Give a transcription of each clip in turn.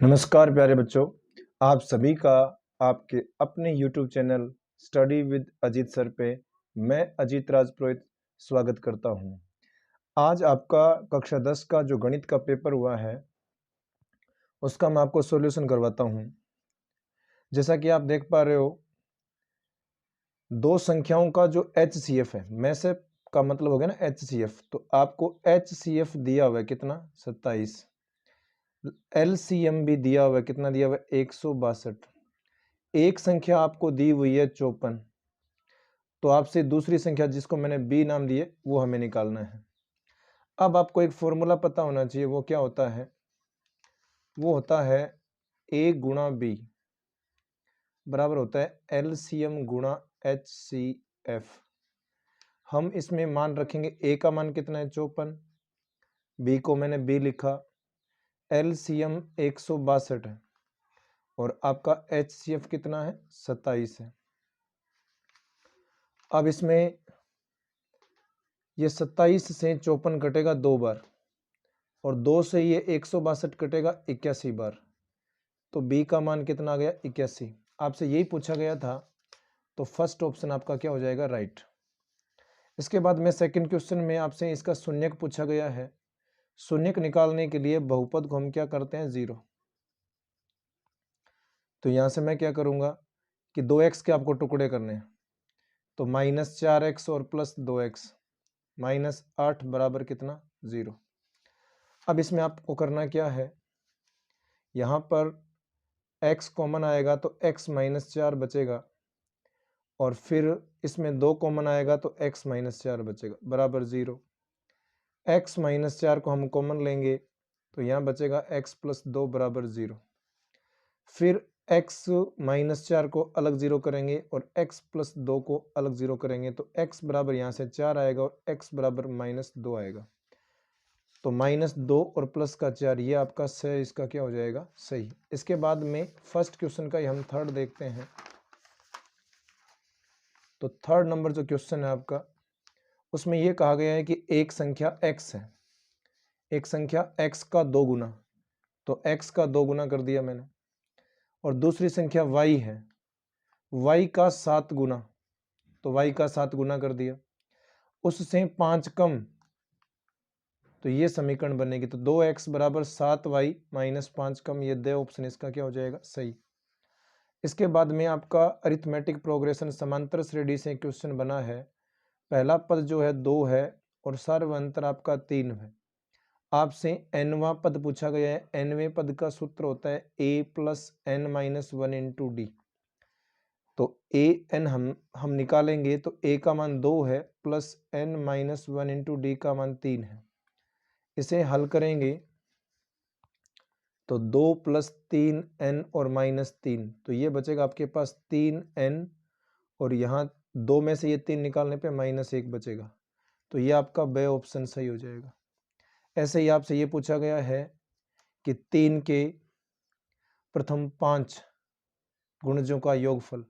नमस्कार प्यारे बच्चों, आप सभी का आपके अपने YouTube channel study with Ajit sir पे मैं अजीत राज पुरोहित स्वागत करता हूं। आज आपका कक्षा 10 का जो गणित का पेपर हुआ है उसका मैं आपको सॉल्यूशन करवाता हूं। जैसा कि आप देख पा रहे हो, दो संख्याओं का जो HCF है, मैसेप का मतलब हो गया ना HCF, तो आपको HCF दिया हुआ है कितना 27, LCM भी दिया हुआ है कितना दिया हुआ है 162, एक संख्या आपको दी हुई है 54, तो आपसे दूसरी संख्या जिसको मैंने बी नाम दिए वो हमें निकालना है। अब आपको एक फॉर्मूला पता होना चाहिए, वो क्या होता है? वो होता है ए गुणा बी बराबर होता है LCM गुणा HCF। हम इसमें मान रखेंगे, ए का मान कितना है 54, बी को मैंने बी लिखा, LCM 162 है और आपका HCF कितना है 27 है। अब इसमें ये 27 से 54 कटेगा 2 बार और 2 से ये 162 कटेगा 81 बार, तो बी का मान कितना आ गया 81। आपसे यही पूछा गया था, तो फर्स्ट ऑप्शन आपका क्या हो जाएगा राइट। इसके बाद में सेकंड क्वेश्चन में आपसे इसका शून्यक पूछा गया है। शून्यक निकालने के लिए बहुपद को हम क्या करते हैं 0, तो यहां से मैं क्या करूंगा कि 2x के आपको टुकड़े करने हैं, तो -4x और +2x -8 बराबर कितना 0। अब इसमें आपको करना क्या है, यहाँ पर x कॉमन आएगा तो x -4 बचेगा और फिर इसमें 2 कॉमन आएगा तो x -4 बचेगा बराबर 0। x -4 को हम कॉमन लेंगे तो यहाँ बचेगा x + 2 बराबर 0। फिर x -4 को अलग 0 करेंगे और x + 2 को अलग 0 करेंगे तो x बराबर यहाँ से 4 आएगा और x बराबर -2 आएगा, तो -2 और प्लस का 4 ये आपका सही, इसका क्या हो जाएगा सही। इसके बाद में फर्स्ट क्वेश्चन का ही हम थर्ड देखते हैं। तो थर्ड नंबर जो क्वेश्चन है आपका, उसमें यह कहा गया है कि एक संख्या x है, एक संख्या x का 2 गुना, तो x का 2 गुना कर दिया मैंने, और दूसरी संख्या y है, y का 7 गुना, तो y का 7 गुना कर दिया, उससे 5 कम, तो ये समीकरण बनेगी, तो 2x बराबर 7y - 5 कम, ये दे ऑप्शन इसका क्या हो जाएगा सही। इसके बाद में आपका अरिथमेटिक प्रोग्रेशन समांतर श्रेणी से क्वेश्चन बना है। पहला पद जो है 2 है और सर्वांतर आपका 3 है। आपसे nवां पद पूछा गया है। nवें पद का सूत्र होता है a + n - 1 × d, तो an हम निकालेंगे तो a का मान 2 है प्लस n - 1 × d का मान 3 है। इसे हल करेंगे तो 2 + 3n और -3, तो ये बचेगा आपके पास 3n और यहाँ 2 में से ये 3 निकालने पे -1 बचेगा, तो ये आपका बे ऑप्शन सही हो जाएगा। ऐसे ही आपसे ये पूछा गया है कि 3 के प्रथम 5 गुणजों का योगफल,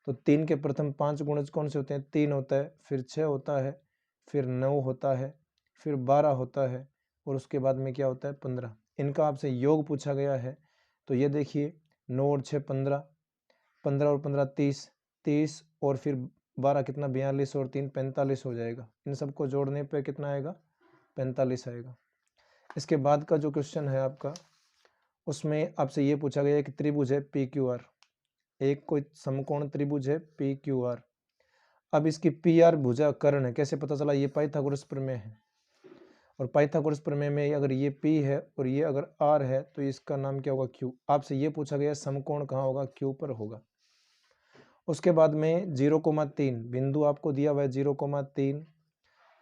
तो 3 के प्रथम 5 गुणज कौन से होते हैं? 3 होता है, फिर 6 होता है, फिर 9 होता है, फिर 12 होता है और उसके बाद में क्या होता है 15। इनका आपसे योग पूछा गया है, तो ये देखिए 9 और 6 15, 15 और 15 30, 30 और फिर 12 कितना 42 और 3 45 हो जाएगा। इन सबको जोड़ने पे कितना आएगा 45 आएगा। इसके बाद का जो क्वेश्चन है आपका, उसमें आपसे ये पूछा गया है कि त्रिभुज है PQR, एक कोई समकोण त्रिभुज है PQR। अब इसकी PR भुजा कर्ण है, कैसे पता चला? ये पाइथागोरस प्रमेय है, और पाइथागोरस प्रमेय में अगर ये P है और ये अगर R है तो इसका नाम क्या होगा Q। आपसे ये पूछा गया समकोण कहाँ होगा? Q पर होगा। उसके बाद में 0,3 बिंदु आपको दिया हुआ है 0,3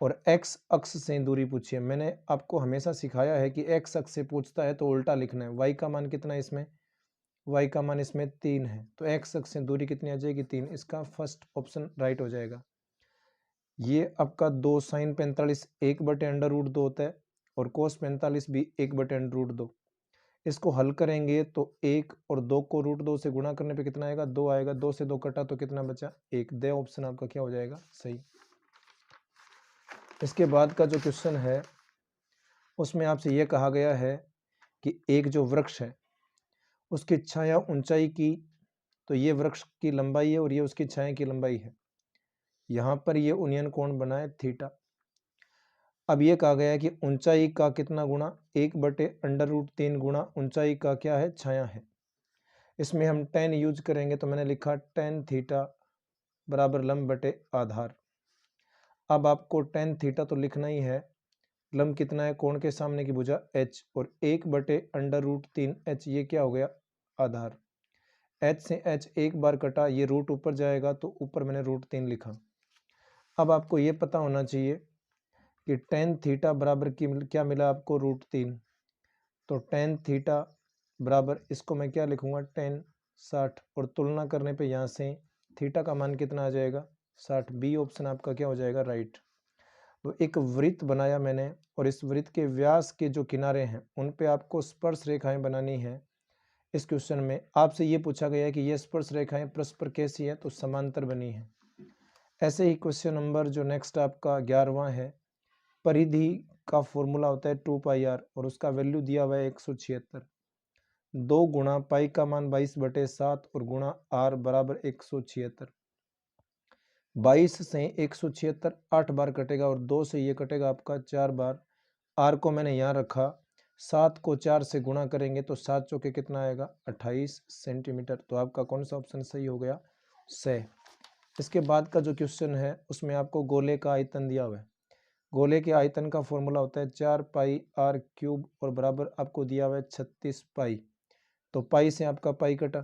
और x अक्ष से दूरी पूछिए। मैंने आपको हमेशा सिखाया है कि x अक्ष से पूछता है तो उल्टा लिखना है। y का मान कितना है इसमें? y का मान इसमें 3 है, तो x अक्ष से दूरी कितनी आ जाएगी 3। इसका फर्स्ट ऑप्शन राइट हो जाएगा। ये आपका 2 sin 45 1/√2 होता है और cos 45 भी 1/√2। इसको हल करेंगे तो 1 और 2 को √2 से गुणा करने पे कितना आएगा 2 आएगा, 2 से 2 कटा तो कितना बचा 1। दे ऑप्शन आपका क्या हो जाएगा सही। इसके बाद का जो क्वेश्चन है उसमें आपसे यह कहा गया है कि एक जो वृक्ष है उसकी छाया ऊंचाई की, तो ये वृक्ष की लंबाई है और ये उसकी छाया की लंबाई है। यहाँ पर ये यूनियन कोण बना है थीटा। अब ये कहा गया है कि ऊंचाई का कितना गुणा, 1/√3 गुणा ऊंचाई का क्या है, छाया है। इसमें हम tan यूज करेंगे, तो मैंने लिखा tan थीटा बराबर लंब बटे आधार। अब आपको tan थीटा तो लिखना ही है, लंब कितना है, कोण के सामने की भुजा h, और 1/√3 h ये क्या हो गया, आधार। h से h एक बार कटा, ये रूट ऊपर जाएगा तो ऊपर मैंने √3 लिखा। अब आपको ये पता होना चाहिए कि tan थीटा बराबर की क्या मिला आपको, √3। तो tan थीटा बराबर, इसको मैं क्या लिखूंगा, tan 60, और तुलना करने पे यहाँ से थीटा का मान कितना आ जाएगा, 60। बी ऑप्शन आपका क्या हो जाएगा, राइट। तो एक वृत्त बनाया मैंने, और इस वृत्त के व्यास के जो किनारे हैं उन पे आपको स्पर्श रेखाएं बनानी है। इस क्वेश्चन में आपसे ये पूछा गया है कि ये स्पर्श रेखाएं परस्पर कैसी है, तो समांतर बनी है। ऐसे ही क्वेश्चन नंबर जो नेक्स्ट आपका 11वां है, परिधि का फॉर्मूला होता है 2πr, और उसका वैल्यू दिया हुआ है 176। 2 गुणा पाई का मान 22/7 और गुणा r बराबर 176। 22 से 176 8 बार कटेगा, और 2 से ये कटेगा आपका 4 बार। r को मैंने यहाँ रखा, 7 को 4 से गुणा करेंगे तो 7 चौके कितना आएगा, 28 सेंटीमीटर। तो आपका कौन सा ऑप्शन सही हो गया, से। इसके बाद का जो क्वेश्चन है उसमें आपको गोले का आयतन दिया हुआ है। गोले के आयतन का फॉर्मूला होता है 4πr³ और बराबर आपको दिया हुआ है 36 पाई। तो पाई से आपका पाई कटा,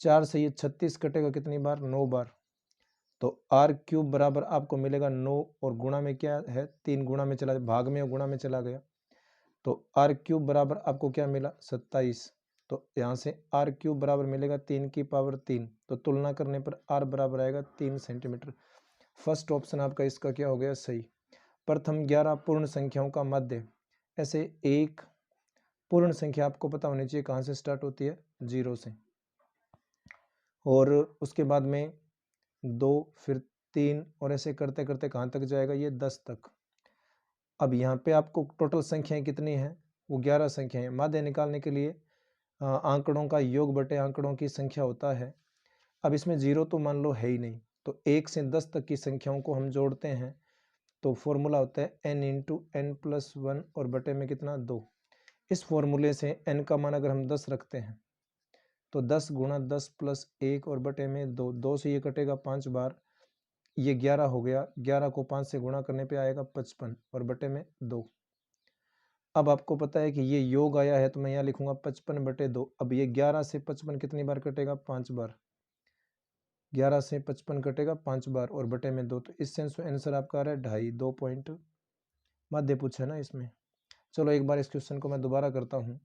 4 से ये 36 कटेगा कितनी बार, 9 बार। तो r³ बराबर आपको मिलेगा 9, और गुणा में क्या है, 3 गुणा में चला, भाग में और गुणा में चला गया। तो r³ बराबर आपको क्या मिला, 27। तो यहाँ से r³ बराबर मिलेगा 3 की पावर 3। तो तुलना करने पर r बराबर आएगा 3 सेंटीमीटर। फर्स्ट ऑप्शन आपका इसका क्या हो गया, सही। प्रथम 11 पूर्ण संख्याओं का माध्य। ऐसे एक पूर्ण संख्या आपको पता होनी चाहिए कहाँ से स्टार्ट होती है, 0 से, और उसके बाद में 2, फिर 3, और ऐसे करते करते कहाँ तक जाएगा, ये 10 तक। अब यहाँ पे आपको टोटल संख्याएं कितनी हैं, वो 11 संख्याएं। माध्य निकालने के लिए आंकड़ों का योग बटे आंकड़ों की संख्या होता है। अब इसमें 0 तो मान लो है ही नहीं, तो 1 से 10 तक की संख्याओं को हम जोड़ते हैं, तो फॉर्मूला होता है n × n+1 और बटे में कितना, 2। इस फॉर्मूले से n का मान अगर हम 10 रखते हैं तो 10 × 10 + 1 और बटे में 2। 2 से ये कटेगा 5 बार, ये 11 हो गया। 11 को 5 से गुणा करने पे आएगा 55 और बटे में 2। अब आपको पता है कि ये योग आया है, तो मैं यहाँ लिखूंगा 55/2। अब ये 11 से 55 कितनी बार कटेगा, 5 बार। 11 से 55 कटेगा 5 बार और बटे में 2। तो इस सेंस में आंसर आपका आ रहा है 2.5। 2 पॉइंट माध्य पूछा है ना इसमें। चलो एक बार इस क्वेश्चन को मैं दोबारा करता हूँ।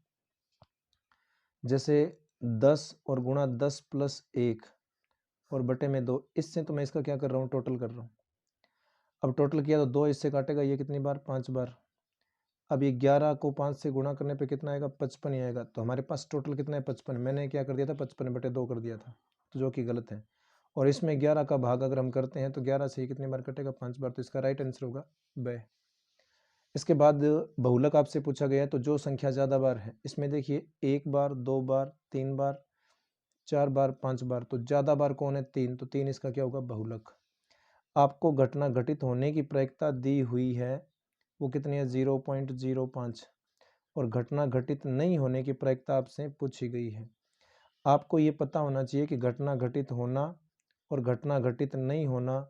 जैसे 10 और गुणा 10 + 1 और बटे में 2, इससे तो मैं इसका क्या कर रहा हूँ, टोटल कर रहा हूँ। अब टोटल किया तो 2 इससे काटेगा, ये कितनी बार, 5 बार। अब ये 11 को 5 से गुणा करने पे कितना आएगा, 55 ही आएगा। तो हमारे पास टोटल कितना है, 55। मैंने क्या कर दिया था, 55/2 कर दिया था, तो जो कि गलत है। और इसमें 11 का भाग अगर हम करते हैं तो 11 से कितनी बार कटेगा, 5 बार। तो इसका राइट आंसर होगा ब। इसके बाद बहुलक आपसे पूछा गया है, तो जो संख्या ज़्यादा बार है, इसमें देखिए 1 बार, 2 बार, 3 बार, 4 बार, 5 बार। तो ज़्यादा बार कौन है, 3। तो 3 इसका क्या होगा, बहुलक। आपको घटना घटित होने की प्रायिकता दी हुई है, वो कितनी है, 0.05, और घटना घटित नहीं होने की प्रायिकता आपसे पूछी गई है। आपको ये पता होना चाहिए कि घटना घटित होना और घटना घटित नहीं होना,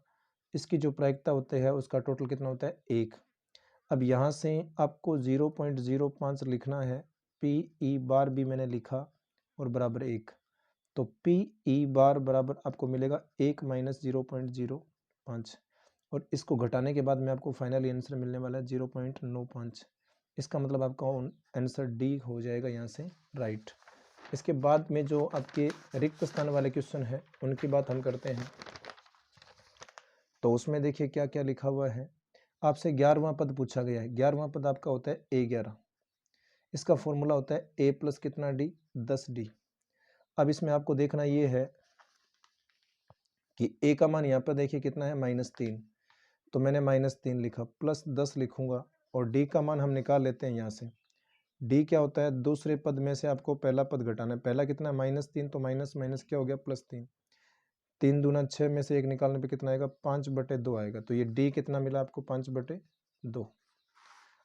इसकी जो प्रायिकता होते हैं उसका टोटल कितना होता है, 1। अब यहाँ से आपको 0.05 लिखना है, पी ई बार भी मैंने लिखा और बराबर 1। तो पी ई बार बराबर आपको मिलेगा 1 - 0.05, और इसको घटाने के बाद में आपको फाइनली आंसर मिलने वाला है 0.95। इसका मतलब आपका आंसर डी हो जाएगा यहाँ से राइट। इसके बाद में जो आपके रिक्त स्थान वाले क्वेश्चन है उनकी बात हम करते हैं। तो उसमें देखिए क्या क्या लिखा हुआ है। आपसे 11वां पद पूछा गया है। 11वां पद आपका होता है A11। इसका फॉर्मूला होता है A प्लस कितना D, 10D। अब इसमें आपको देखना ये है कि A का मान यहाँ पर देखिए कितना है, -3। तो मैंने -3 लिखा, प्लस 10 लिखूंगा, और D का मान हम निकाल लेते हैं यहाँ से। डी क्या होता है, दूसरे पद में से आपको पहला पद घटाना है। पहला कितना, -3, तो माइनस माइनस क्या हो गया, +3। 3 दूना 6 में से 1 निकालने पे कितना आएगा, 5/2 आएगा। तो ये डी कितना मिला आपको, 5/2।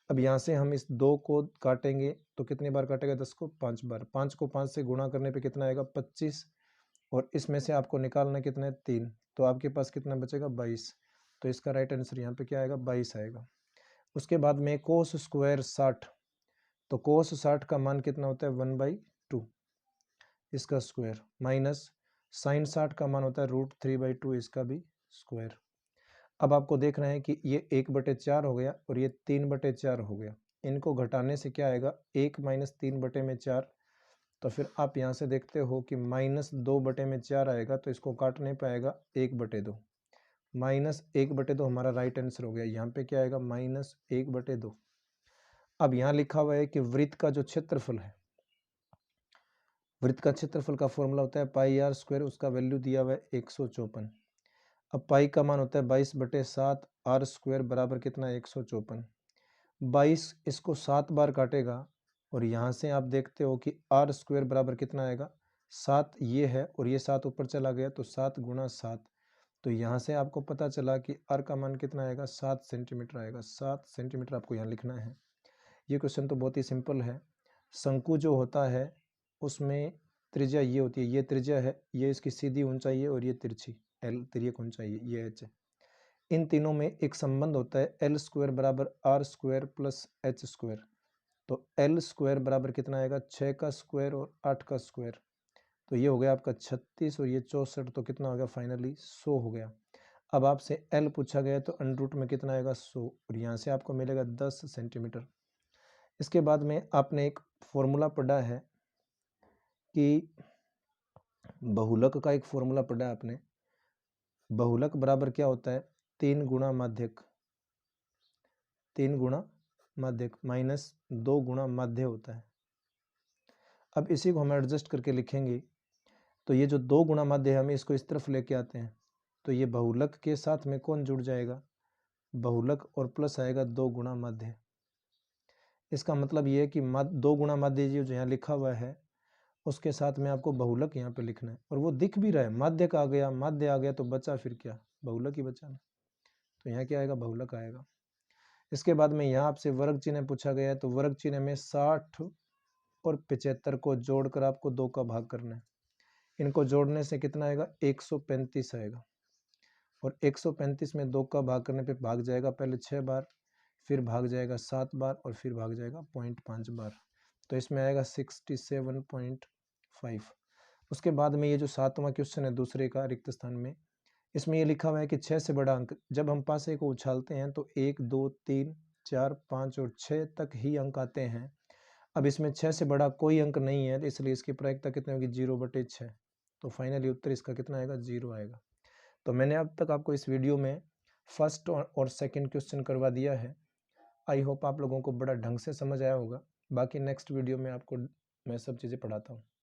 अब यहाँ से हम इस 2 को काटेंगे तो कितनी बार काटेगा, 10 को 5 बार। 5 को 5 से गुणा करने पे कितना आएगा, 25, और इसमें से आपको निकालना कितना है, 3, तो आपके पास कितना बचेगा, 22। तो इसका राइट आंसर यहाँ पे क्या आएगा, 22 आएगा। उसके बाद में कोस स्क्वायर 60, तो कोस 60 का मान कितना होता है, 1/2 इसका स्क्वायर, माइनस साइन 60 का मान होता है √3/2 इसका भी स्क्वायर। अब आपको देखना है कि ये 1/4 हो गया और ये 3/4 हो गया। इनको घटाने से क्या आएगा, 1 - 3/4। तो फिर आप यहाँ से देखते हो कि -2/4 आएगा, तो इसको काटने पे आएगा 1/2। -1/2 हमारा राइट आंसर हो गया। यहाँ पे क्या आएगा, -1/2। अब यहाँ लिखा हुआ है कि वृत्त का जो क्षेत्रफल है, वृत्त का क्षेत्रफल का फॉर्मूला होता है πr², उसका वैल्यू दिया हुआ है 154। अब पाई का मान होता है 22/7, r² बराबर कितना है, 154। 22 इसको 7 बार काटेगा और यहाँ से आप देखते हो कि r² बराबर कितना आएगा, 7 ये है और ये 7 ऊपर चला गया, तो 7 × 7। तो यहाँ से आपको पता चला कि r का मान कितना आएगा, 7 सेंटीमीटर आएगा। 7 सेंटीमीटर आपको यहाँ लिखना है। ये क्वेश्चन तो बहुत ही सिंपल है। शंकु जो होता है उसमें त्रिज्या ये होती है, ये त्रिज्या है, ये इसकी सीधी ऊंचाई है और ये तिरछी L तिर्यक ऊंचाई है, ये H है। इन तीनों में एक संबंध होता है L² बराबर r² + h²। तो L² बराबर कितना आएगा, 6 का स्क्वायर और 8 का स्क्वायर। तो ये हो गया आपका 36 और ये 64, तो कितना हो गया, फाइनली 100 हो गया। अब आपसे L पूछा गया तो √ में कितना आएगा, 100, और यहाँ से आपको मिलेगा 10 सेंटीमीटर। इसके बाद में आपने एक फॉर्मूला पढ़ा है कि बहुलक का एक फॉर्मूला पढ़ा है आपने। बहुलक बराबर क्या होता है, 3 × माध्यक, 3 × माध्यक -2 × माध्य होता है। अब इसी को हम एडजस्ट करके लिखेंगे, तो ये जो 2 × माध्य है, हम इसको इस तरफ लेके आते हैं, तो ये बहुलक के साथ में कौन जुड़ जाएगा, बहुलक, और प्लस आएगा 2 × माध्य। इसका मतलब ये है कि 2 × माध्य जो यहाँ लिखा हुआ है उसके साथ में आपको बहुलक यहाँ पे लिखना है, और वो दिख भी रहा है, माध्य का आ गया, माध्य आ गया, तो बचा फिर क्या, बहुलक ही बचा ना। तो यहाँ क्या आएगा, बहुलक आएगा। इसके बाद में यहाँ आपसे वर्ग चिन्ह पूछा गया है, तो वर्ग चिन्ह में 60 और 75 को जोड़कर आपको 2 का भाग करना है। इनको जोड़ने से कितना आएगा, 135 आएगा, और 135 में 2 का भाग करने पे भाग जाएगा पहले 6 बार, फिर भाग जाएगा 7 बार, और फिर भाग जाएगा 0.5 बार। तो इसमें आएगा 67.5। उसके बाद में ये जो 7वां क्वेश्चन है दूसरे का रिक्त स्थान में, इसमें ये लिखा हुआ है कि 6 से बड़ा अंक, जब हम पासे को उछालते हैं तो 1, 2, 3, 4, 5 और 6 तक ही अंक आते हैं। अब इसमें 6 से बड़ा कोई अंक नहीं है, इसलिए इसकी प्रायिकता कितनी होगी, 0/6। तो फाइनली उत्तर इसका कितना आएगा, 0 आएगा। तो मैंने अब तक आपको इस वीडियो में फर्स्ट और सेकंड क्वेश्चन करवा दिया है। आई होप आप लोगों को बड़ा ढंग से समझ आया होगा। बाकी नेक्स्ट वीडियो में आपको मैं सब चीज़ें पढ़ाता हूँ।